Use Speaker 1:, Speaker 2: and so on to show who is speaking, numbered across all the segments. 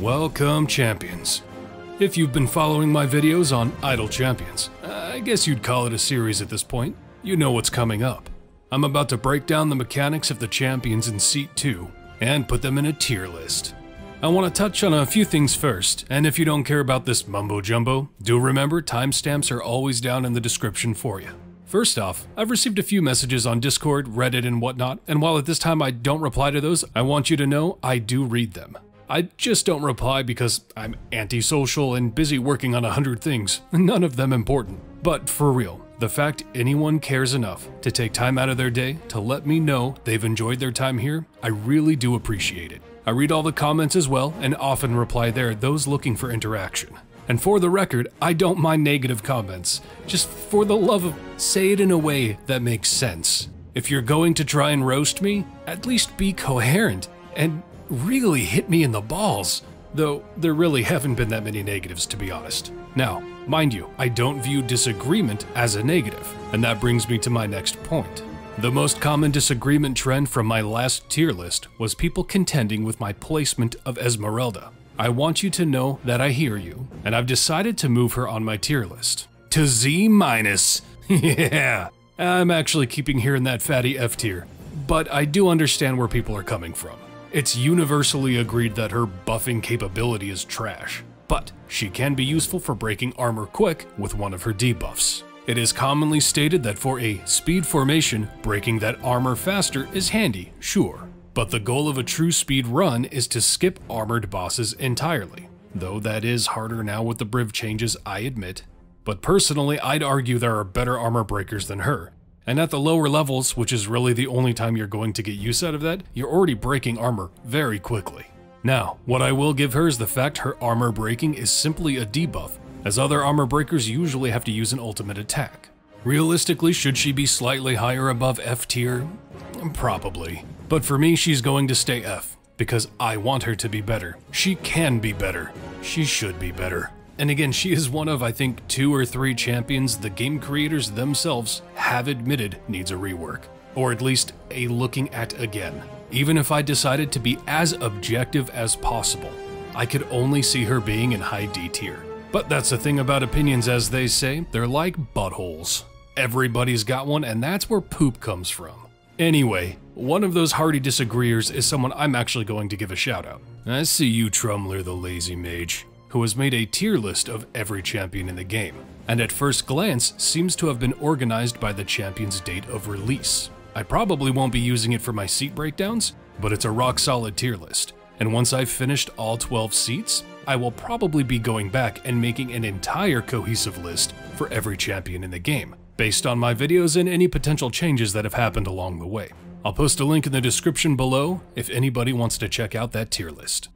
Speaker 1: Welcome, champions. If you've been following my videos on Idle Champions, I guess you'd call it a series at this point. You know what's coming up. I'm about to break down the mechanics of the champions in Seat 2 and put them in a tier list. I want to touch on a few things first, and if you don't care about this mumbo-jumbo, do remember timestamps are always down in the description for you. First off, I've received a few messages on Discord, Reddit, and whatnot, and while at this time I don't reply to those, I want you to know I do read them. I just don't reply because I'm antisocial and busy working on 100 things, none of them important. But for real, the fact anyone cares enough to take time out of their day to let me know they've enjoyed their time here, I really do appreciate it. I read all the comments as well and often reply there those looking for interaction. And for the record, I don't mind negative comments, just for the love of say it in a way that makes sense. If you're going to try and roast me, at least be coherent and really hit me in the balls, though there really haven't been that many negatives to be honest. Now, mind you, I don't view disagreement as a negative, and that brings me to my next point. The most common disagreement trend from my last tier list was people contending with my placement of Esmeralda. I want you to know that I hear you, and I've decided to move her on my tier list to Z-. Yeah, I'm actually keeping her in that fatty F tier, but I do understand where people are coming from. It's universally agreed that her buffing capability is trash, but she can be useful for breaking armor quick with one of her debuffs. It is commonly stated that for a speed formation, breaking that armor faster is handy, sure, but the goal of a true speed run is to skip armored bosses entirely, though that is harder now with the Briv changes, I admit. But personally, I'd argue there are better armor breakers than her. And at the lower levels, which is really the only time you're going to get use out of that, you're already breaking armor very quickly. Now, what I will give her is the fact her armor breaking is simply a debuff, as other armor breakers usually have to use an ultimate attack. Realistically, should she be slightly higher above F tier? Probably. But for me, she's going to stay F, because I want her to be better. She can be better. She should be better. And again, she is one of, I think, 2 or 3 champions the game creators themselves have admitted needs a rework, or at least a looking at again. Even if I decided to be as objective as possible, I could only see her being in high D tier. But that's the thing about opinions, as they say, they're like buttholes. Everybody's got one, and that's where poop comes from. Anyway, one of those hardy disagreeers is someone I'm actually going to give a shout out. I see you, Trumler the Lazy Mage, who has made a tier list of every champion in the game, and at first glance seems to have been organized by the champion's date of release. I probably won't be using it for my seat breakdowns, but it's a rock solid tier list, and once I've finished all 12 seats, I will probably be going back and making an entire cohesive list for every champion in the game, based on my videos and any potential changes that have happened along the way. I'll post a link in the description below if anybody wants to check out that tier list.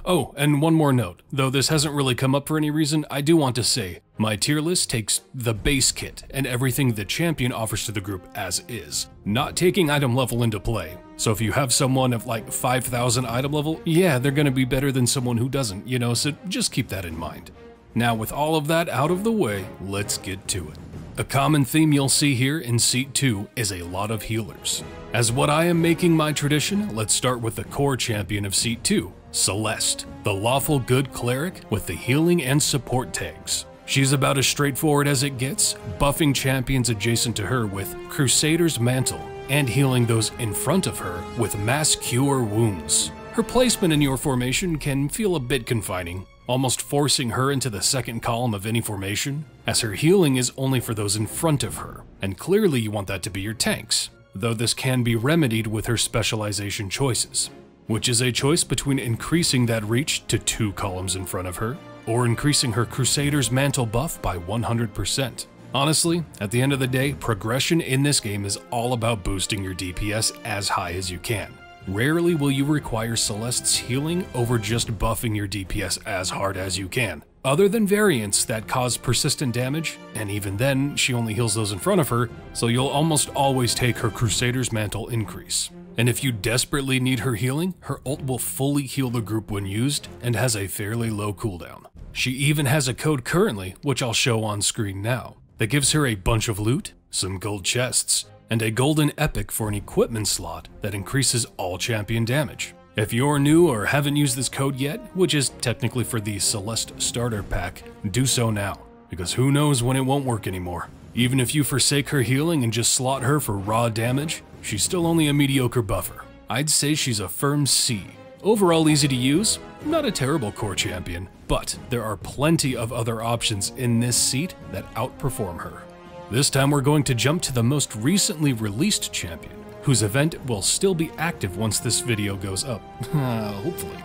Speaker 1: Oh, and one more note, though this hasn't really come up for any reason, I do want to say, my tier list takes the base kit and everything the champion offers to the group as is, not taking item level into play. So if you have someone of like 5,000 item level, yeah, they're gonna be better than someone who doesn't, you know, so just keep that in mind. Now with all of that out of the way, let's get to it. A common theme you'll see here in Seat 2 is a lot of healers. As what I am making my tradition, let's start with the core champion of Seat 2, Celeste, the lawful good cleric with the healing and support tags. She's about as straightforward as it gets, buffing champions adjacent to her with Crusader's Mantle, and healing those in front of her with Mass Cure Wounds. Her placement in your formation can feel a bit confining, almost forcing her into the second column of any formation, as her healing is only for those in front of her, and clearly you want that to be your tanks, though this can be remedied with her specialization choices, which is a choice between increasing that reach to 2 columns in front of her, or increasing her Crusader's Mantle buff by 100%. Honestly, at the end of the day, progression in this game is all about boosting your DPS as high as you can. Rarely will you require Celeste's healing over just buffing your DPS as hard as you can, other than variants that cause persistent damage, and even then, she only heals those in front of her, so you'll almost always take her Crusader's Mantle increase. And if you desperately need her healing, her ult will fully heal the group when used, and has a fairly low cooldown. She even has a code currently, which I'll show on screen now, that gives her a bunch of loot, some gold chests, and a golden epic for an equipment slot that increases all champion damage. If you're new or haven't used this code yet, which is technically for the Celeste starter pack, do so now, because who knows when it won't work anymore. Even if you forsake her healing and just slot her for raw damage, she's still only a mediocre buffer. I'd say she's a firm C. Overall easy to use, not a terrible core champion, but there are plenty of other options in this seat that outperform her. This time we're going to jump to the most recently released champion, whose event will still be active once this video goes up, hopefully,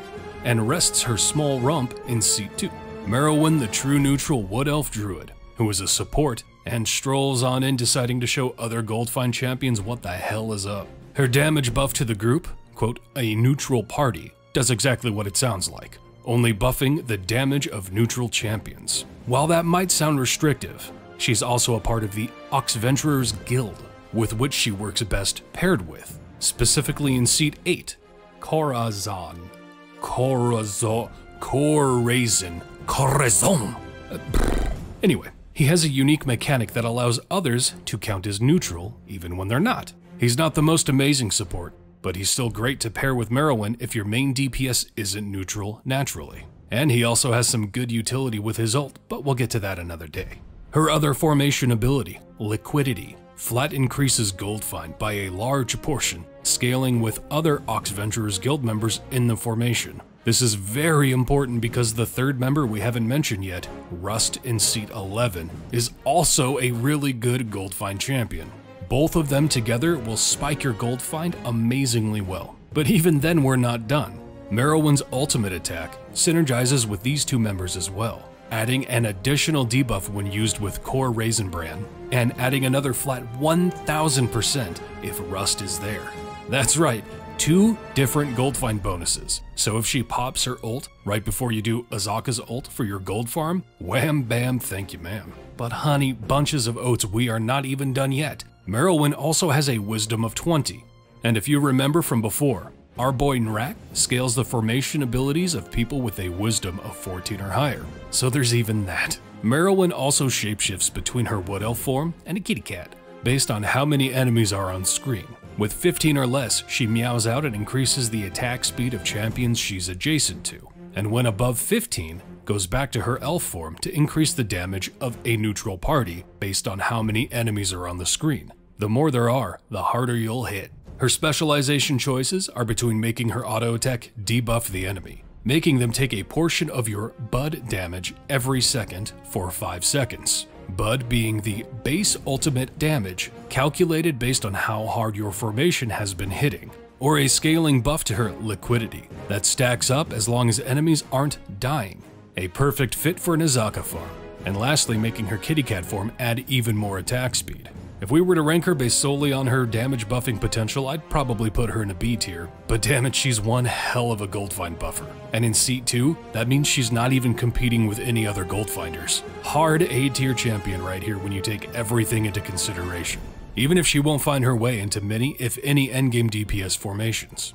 Speaker 1: and rests her small rump in seat 2. Merilwen, the true neutral Wood Elf Druid, who is a support and strolls on in deciding to show other Goldfind champions what the hell is up. Her damage buff to the group, quote, a neutral party, does exactly what it sounds like, only buffing the damage of neutral champions. While that might sound restrictive, she's also a part of the Oxventurers Guild, with which she works best paired with, specifically in seat 8, Corazon. Anyway, he has a unique mechanic that allows others to count as neutral even when they're not. He's not the most amazing support, but he's still great to pair with Merilwen if your main DPS isn't neutral naturally. And he also has some good utility with his ult, but we'll get to that another day. Her other formation ability, Liquidity, flat increases Goldfind by a large portion, scaling with other Oxventurers Guild members in the formation. This is very important because the third member we haven't mentioned yet, Rust in seat 11, is also a really good Goldfind champion. Both of them together will spike your Goldfind amazingly well. But even then we're not done. Merilwen's ultimate attack synergizes with these two members as well, adding an additional debuff when used with Core Raisin Bran, and adding another flat 1000% if Rust is there. That's right, 2 different Goldfind bonuses. So if she pops her ult right before you do Azaka's ult for your gold farm, wham bam thank you ma'am. But honey, bunches of oats, we are not even done yet. Merilwen also has a Wisdom of 20, and if you remember from before, our boy Nrak scales the formation abilities of people with a Wisdom of 14 or higher, so there's even that. Merilwen also shapeshifts between her Wood Elf form and a kitty cat, based on how many enemies are on screen. With 15 or less, she meows out and increases the attack speed of champions she's adjacent to, and when above 15, goes back to her elf form to increase the damage of a neutral party based on how many enemies are on the screen. The more there are, the harder you'll hit. Her specialization choices are between making her auto attack debuff the enemy, making them take a portion of your Bud damage every second for 5 seconds. Bud being the base ultimate damage calculated based on how hard your formation has been hitting, or a scaling buff to her Liquidity that stacks up as long as enemies aren't dying. A perfect fit for an Azaka farm, and lastly making her kitty cat form add even more attack speed. If we were to rank her based solely on her damage buffing potential, I'd probably put her in a B tier, but damn it, she's one hell of a Goldfind buffer. And in seat 2, that means she's not even competing with any other Goldfinders. Hard A tier champion right here when you take everything into consideration, even if she won't find her way into many, if any, endgame DPS formations.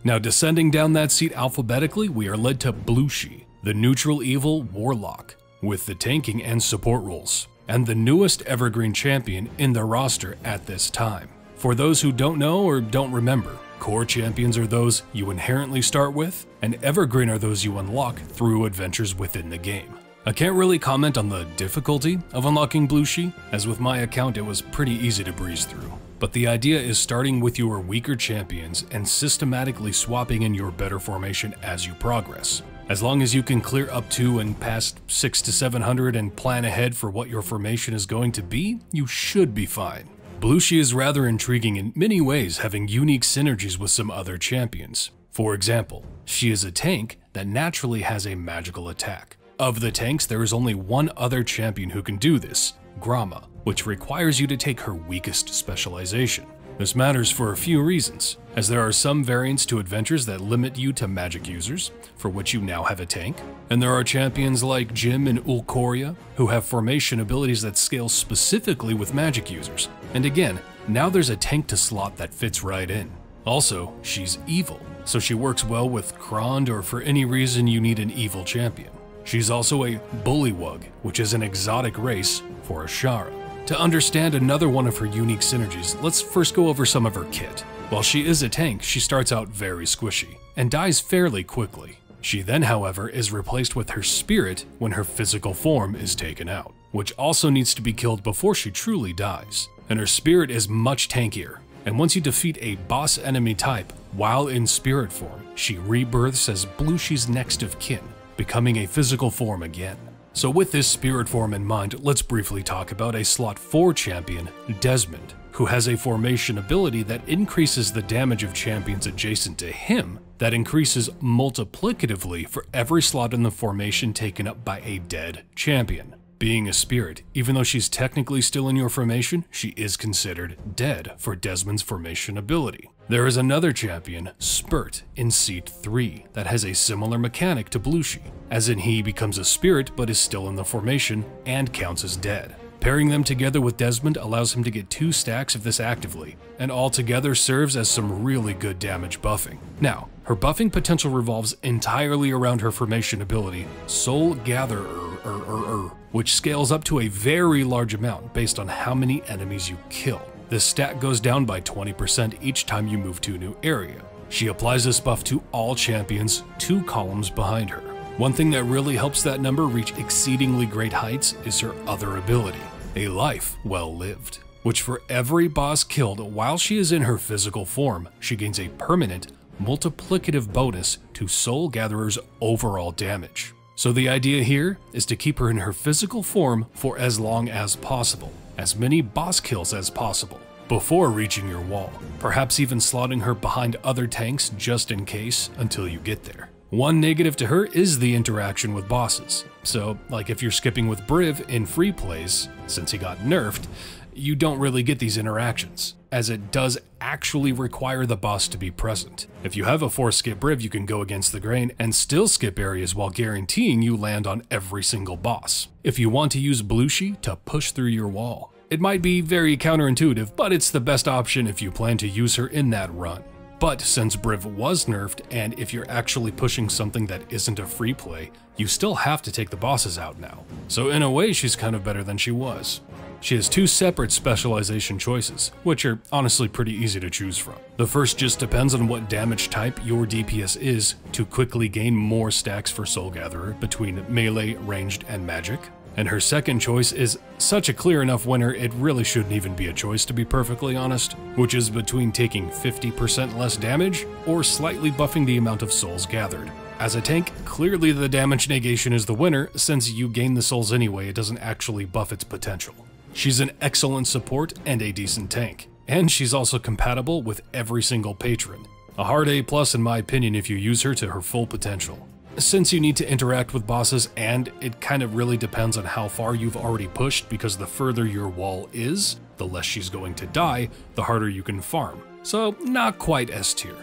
Speaker 1: Now descending down that seat alphabetically, we are led to Blooshi, the neutral evil warlock, with the tanking and support roles, and the newest evergreen champion in the roster at this time. For those who don't know or don't remember, core champions are those you inherently start with, and evergreen are those you unlock through adventures within the game. I can't really comment on the difficulty of unlocking Blooshi, as with my account it was pretty easy to breeze through. But the idea is starting with your weaker champions and systematically swapping in your better formation as you progress. As long as you can clear up to and past 600 to 700 and plan ahead for what your formation is going to be, you should be fine. Blooshi is rather intriguing in many ways, having unique synergies with some other champions. For example, she is a tank that naturally has a magical attack. Of the tanks, there is only one other champion who can do this, Grama, which requires you to take her weakest specialization. This matters for a few reasons, as there are some variants to adventures that limit you to magic users, for which you now have a tank, and there are champions like Jim and Ulcoria who have formation abilities that scale specifically with magic users, and again, now there's a tank to slot that fits right in. Also, she's evil, so she works well with Krond or for any reason you need an evil champion. She's also a Bullywug, which is an exotic race for Ashara. To understand another one of her unique synergies, let's first go over some of her kit. While she is a tank, she starts out very squishy, and dies fairly quickly. She then, however, is replaced with her spirit when her physical form is taken out, which also needs to be killed before she truly dies. And her spirit is much tankier, and once you defeat a boss enemy type while in spirit form, she rebirths as Blooshi's next of kin, becoming a physical form again. So with this spirit form in mind, let's briefly talk about a slot 4 champion, Desmond, who has a formation ability that increases the damage of champions adjacent to him that increases multiplicatively for every slot in the formation taken up by a dead champion. Being a spirit, even though she's technically still in your formation, she is considered dead for Desmond's formation ability. There is another champion, Spurt, in Seat 3 that has a similar mechanic to Blooshi, as in he becomes a spirit but is still in the formation and counts as dead. Pairing them together with Desmond allows him to get 2 stacks of this actively, and altogether serves as some really good damage buffing. Now, her buffing potential revolves entirely around her formation ability, Soul Gatherer, which scales up to a very large amount based on how many enemies you kill. This stat goes down by 20% each time you move to a new area. She applies this buff to all champions 2 columns behind her. One thing that really helps that number reach exceedingly great heights is her other ability, a life well lived, which for every boss killed while she is in her physical form, she gains a permanent, multiplicative bonus to Soul Gatherer's overall damage. So the idea here is to keep her in her physical form for as long as possible, as many boss kills as possible, before reaching your wall, perhaps even slotting her behind other tanks just in case until you get there. One negative to her is the interaction with bosses. So, like if you're skipping with Briv in free plays, since he got nerfed, you don't really get these interactions, as it does actually require the boss to be present. If you have a force skip Briv, you can go against the grain and still skip areas while guaranteeing you land on every single boss. If you want to use Blooshi to push through your wall, it might be very counterintuitive, but it's the best option if you plan to use her in that run. But since Briv was nerfed, and if you're actually pushing something that isn't a free play, you still have to take the bosses out now. So in a way, she's kind of better than she was. She has 2 separate specialization choices, which are honestly pretty easy to choose from. The first just depends on what damage type your DPS is to quickly gain more stacks for Soul Gatherer between melee, ranged, and magic. And her second choice is such a clear enough winner it really shouldn't even be a choice, to be perfectly honest, which is between taking 50% less damage or slightly buffing the amount of souls gathered. As a tank, clearly the damage negation is the winner, since you gain the souls anyway, it doesn't actually buff its potential. She's an excellent support and a decent tank, and she's also compatible with every single patron. A hard A+ in my opinion if you use her to her full potential. Since you need to interact with bosses, and it kind of really depends on how far you've already pushed, because the further your wall is, the less she's going to die, the harder you can farm. So not quite S tier.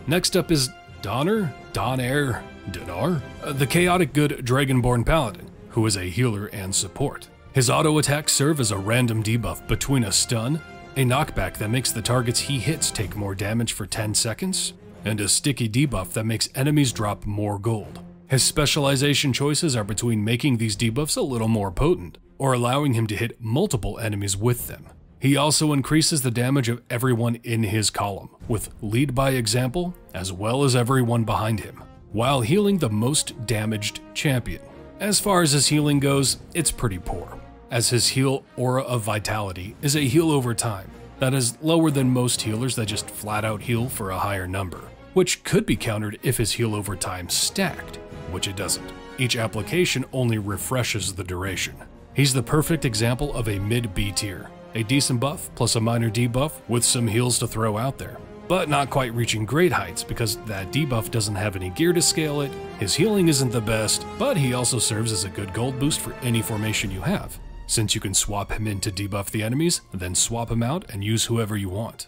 Speaker 1: Next up is Donaar, the chaotic good Dragonborn Paladin, who is a healer and support. His auto attacks serve as a random debuff between a stun, a knockback that makes the targets he hits take more damage for 10 seconds, and a sticky debuff that makes enemies drop more gold. His specialization choices are between making these debuffs a little more potent, or allowing him to hit multiple enemies with them. He also increases the damage of everyone in his column, with lead by example, as well as everyone behind him, while healing the most damaged champion. As far as his healing goes, it's pretty poor, as his heal Aura of Vitality is a heal over time that is lower than most healers that just flat out heal for a higher number, which could be countered if his heal over time stacked, which it doesn't. Each application only refreshes the duration. He's the perfect example of a mid B tier, a decent buff plus a minor debuff with some heals to throw out there, but not quite reaching great heights because that debuff doesn't have any gear to scale it, his healing isn't the best, but he also serves as a good gold boost for any formation you have, since you can swap him in to debuff the enemies, then swap him out and use whoever you want.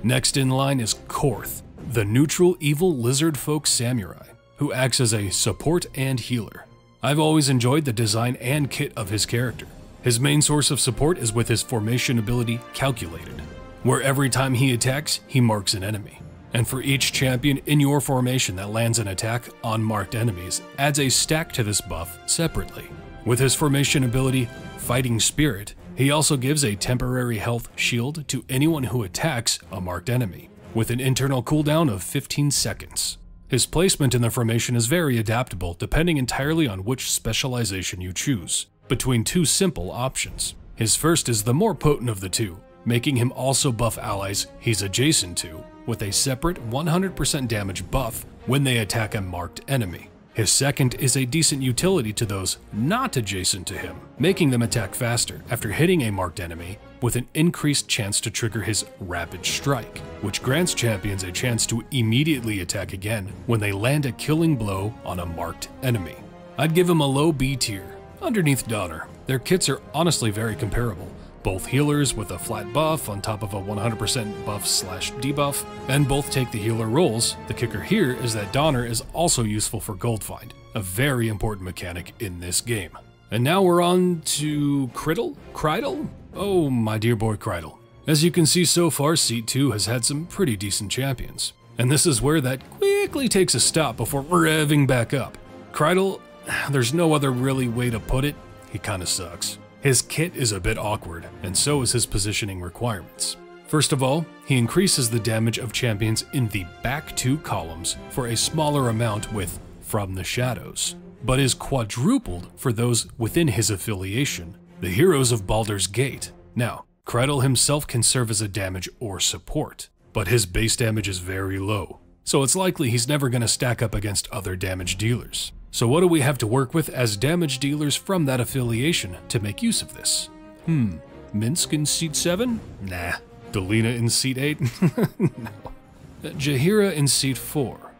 Speaker 1: Next in line is Korth, the neutral evil lizard folk samurai, who acts as a support and healer. I've always enjoyed the design and kit of his character. His main source of support is with his formation ability Calculated, where every time he attacks, he marks an enemy. And for each champion in your formation that lands an attack on marked enemies, adds a stack to this buff separately. With his formation ability Fighting Spirit, He also gives a temporary health shield to anyone who attacks a marked enemy, with an internal cooldown of 15 seconds. His placement in the formation is very adaptable depending entirely on which specialization you choose, between two simple options. His first is the more potent of the two, making him also buff allies he's adjacent to, with a separate 100% damage buff when they attack a marked enemy. His second is a decent utility to those not adjacent to him, making them attack faster after hitting a marked enemy, with an increased chance to trigger his Rapid Strike, which grants champions a chance to immediately attack again when they land a killing blow on a marked enemy. I'd give him a low B tier, underneath Donaar. Their kits are honestly very comparable. Both healers with a flat buff on top of a 100% buff/debuff, and both take the healer roles. The kicker here is that Donaar is also useful for gold find, a very important mechanic in this game. And now we're on to Krydle? Oh, my dear boy Krydle. As you can see so far, Seat 2 has had some pretty decent champions, and this is where that quickly takes a stop before revving back up. Krydle, there's no other really way to put it, he kinda sucks. His kit is a bit awkward, and so is his positioning requirements. First of all, he increases the damage of champions in the back two columns for a smaller amount with From the Shadows, but is quadrupled for those within his affiliation, the heroes of Baldur's Gate. Now, Krydle himself can serve as a damage or support, but his base damage is very low, so it's likely he's never going to stack up against other damage dealers. So what do we have to work with as damage dealers from that affiliation to make use of this? Minsk in Seat 7? Nah. Delina in Seat 8? No. Jaheira in Seat 4?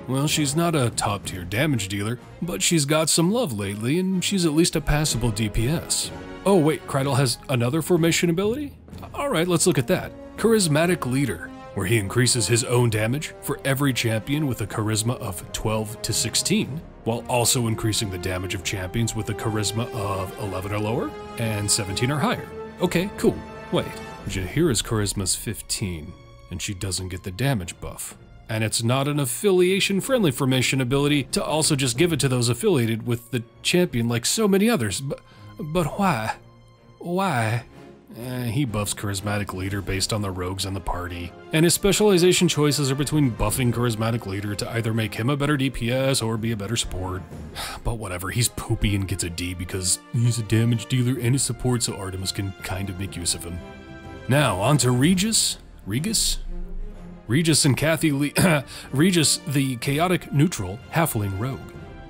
Speaker 1: Well, she's not a top-tier damage dealer, but she's got some love lately, and she's at least a passable DPS. Oh wait, Krydle has another formation ability? Alright, let's look at that. Charismatic Leader, where he increases his own damage for every champion with a charisma of 12 to 16, while also increasing the damage of champions with a charisma of 11 or lower and 17 or higher. Okay, cool. Wait, Jaheira's charisma's 15, and she doesn't get the damage buff. And it's not an affiliation-friendly formation ability to also just give it to those affiliated with the champion like so many others. But why? Why? He buffs Charismatic Leader based on the rogues in the party, and his specialization choices are between buffing Charismatic Leader to either make him a better DPS or be a better support. But whatever, he's poopy and gets a D because he's a damage dealer and a support, so Artemis can kind of make use of him. Now, on to Regis and Kathy Lee. Regis, the chaotic neutral halfling rogue.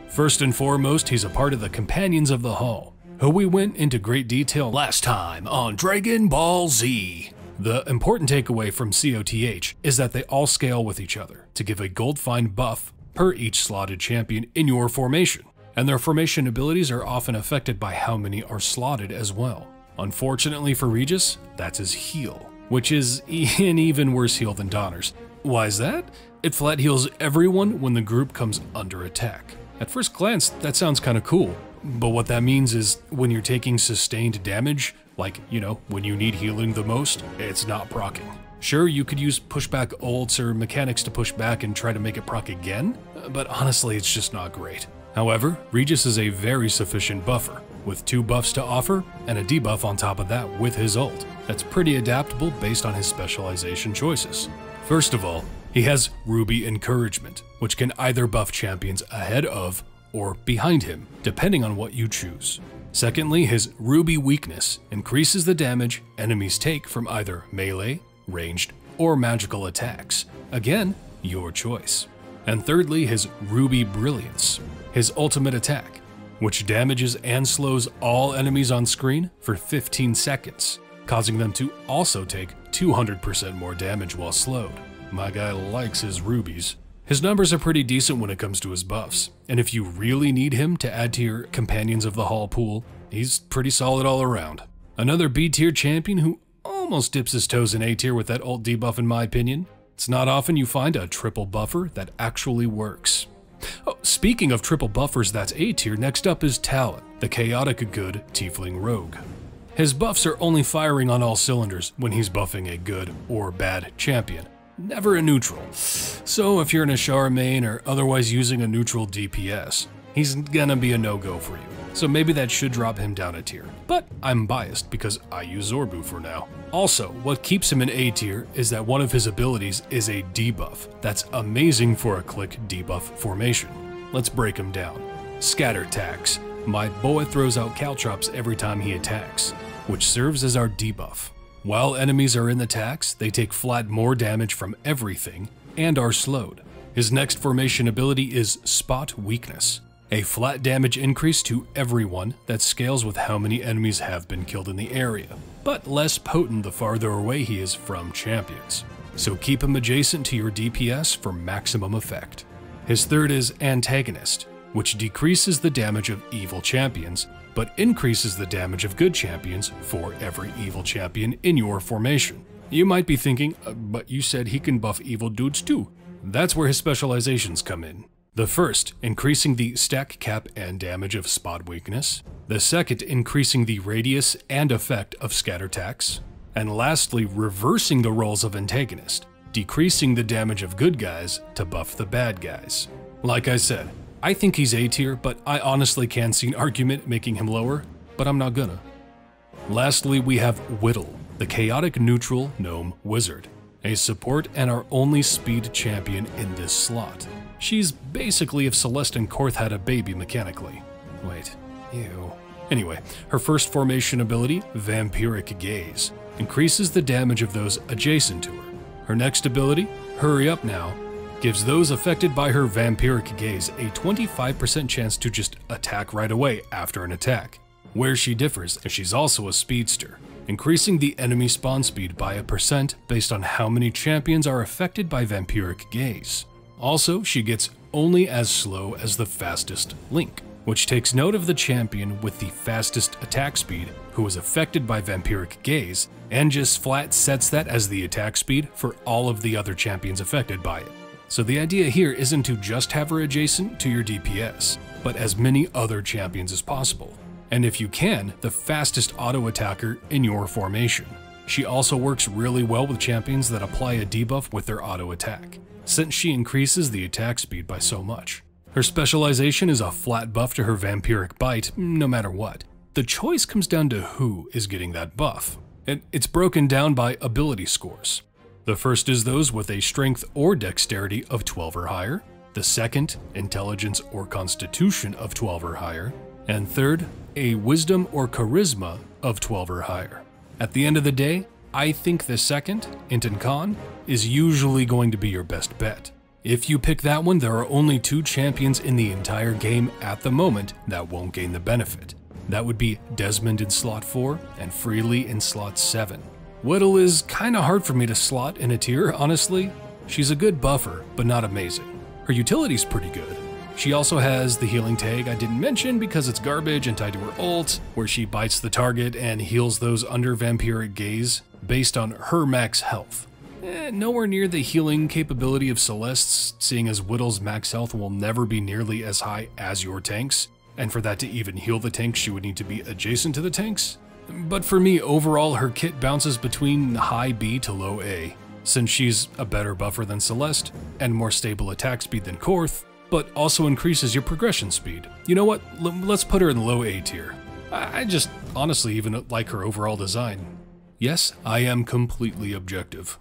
Speaker 1: First and foremost, he's a part of the Companions of the Hall, who we went into great detail last time on Dragon Ball Z. The important takeaway from COTH is that they all scale with each other to give a gold find buff per each slotted champion in your formation, and their formation abilities are often affected by how many are slotted as well. Unfortunately for Regis, that's his heal, which is an even worse heal than Donaar's. Why is that? It flat heals everyone when the group comes under attack. At first glance, that sounds kinda cool, but what that means is when you're taking sustained damage, like, you know, when you need healing the most, it's not proccing. Sure, you could use pushback ults or mechanics to push back and try to make it proc again, but honestly, it's just not great. However, Regis is a very sufficient buffer, with 2 buffs to offer and a debuff on top of that with his ult. That's pretty adaptable based on his specialization choices. First of all, he has Ruby Encouragement, which can either buff champions ahead of or behind him, depending on what you choose. Secondly, his Ruby Weakness increases the damage enemies take from either melee, ranged, or magical attacks. Again, your choice. And thirdly, his Ruby Brilliance, his ultimate attack, which damages and slows all enemies on screen for 15 seconds, causing them to also take 200% more damage while slowed. My guy likes his rubies. His numbers are pretty decent when it comes to his buffs, and if you really need him to add to your Companions of the Hall pool, he's pretty solid all around. Another B-tier champion who almost dips his toes in A-tier with that ult debuff in my opinion. It's not often you find a triple buffer that actually works. Oh, speaking of triple buffers that's A-tier, next up is Talin, the chaotic good tiefling rogue. His buffs are only firing on all cylinders when he's buffing a good or bad champion, never a neutral. So if you're an Ashara main or otherwise using a neutral DPS, he's gonna be a no-go for you. so maybe that should drop him down a tier. But I'm biased because I use Zorbu for now. Also, what keeps him in A tier is that one of his abilities is a debuff. That's amazing for a click debuff formation. Let's break him down. Scatter Tax. My boy throws out caltrops every time he attacks, which serves as our debuff. While enemies are in the tax, they take flat more damage from everything and are slowed. His next formation ability is Spot Weakness, a flat damage increase to everyone that scales with how many enemies have been killed in the area, but less potent the farther away he is from champions. So keep him adjacent to your DPS for maximum effect. His third is Antagonist, which decreases the damage of evil champions, but increases the damage of good champions for every evil champion in your formation. You might be thinking, but you said he can buff evil dudes too. That's where his specializations come in. The first, increasing the stack cap and damage of Spot Weakness. The second, increasing the radius and effect of Scatter Tax. And lastly, reversing the roles of Antagonist, decreasing the damage of good guys to buff the bad guys. Like I said, I think he's A tier, but I honestly can see an argument making him lower, but I'm not gonna. Lastly, we have Widdle, the chaotic neutral gnome wizard, a support and our only speed champion in this slot. She's basically if Celeste and Korth had a baby mechanically. Wait, ew. Anyway, her first formation ability, Vampiric Gaze, increases the damage of those adjacent to her. Her next ability, Hurry Up Now, gives those affected by her Vampiric Gaze a 25% chance to just attack right away after an attack. Where she differs is she's also a speedster, increasing the enemy spawn speed by a percent based on how many champions are affected by Vampiric Gaze. Also, she gets only as slow as the fastest link, which takes note of the champion with the fastest attack speed who is affected by Vampiric Gaze and just flat sets that as the attack speed for all of the other champions affected by it. So the idea here isn't to just have her adjacent to your DPS, but as many other champions as possible. And if you can, the fastest auto attacker in your formation. She also works really well with champions that apply a debuff with their auto attack, since she increases the attack speed by so much. Her specialization is a flat buff to her Vampiric Bite, no matter what. The choice comes down to who is getting that buff, and it's broken down by ability scores. The first is those with a strength or dexterity of 12 or higher, the second, intelligence or constitution of 12 or higher, and third, a wisdom or charisma of 12 or higher. At the end of the day, I think the second, int and con, is usually going to be your best bet. If you pick that one, there are only 2 champions in the entire game at the moment that won't gain the benefit. That would be Desmond in slot 4 and Freely in slot 7. Widdle is kinda hard for me to slot in a tier, honestly. She's a good buffer, but not amazing. Her utility's pretty good. She also has the healing tag I didn't mention because it's garbage and tied to her ult, where she bites the target and heals those under Vampiric Gaze based on her max health. Nowhere near the healing capability of Celeste's, seeing as Widdle's max health will never be nearly as high as your tank's, and for that to even heal the tanks, she would need to be adjacent to the tanks. But for me, overall, her kit bounces between high B to low A, since she's a better buffer than Celeste, and more stable attack speed than Korth, but also increases your progression speed. You know what, let's put her in low A tier. I just honestly even like her overall design. Yes, I am completely objective.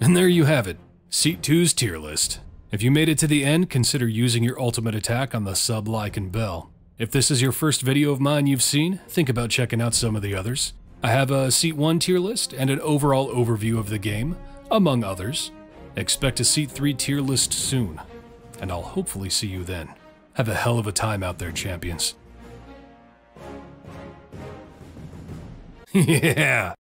Speaker 1: And there you have it, Seat 2's tier list. If you made it to the end, consider using your ultimate attack on the sub, like, and bell. If this is your first video of mine you've seen, think about checking out some of the others. I have a Seat 1 tier list and an overall overview of the game, among others. Expect a Seat 3 tier list soon, and I'll hopefully see you then. Have a hell of a time out there, champions. Yeah!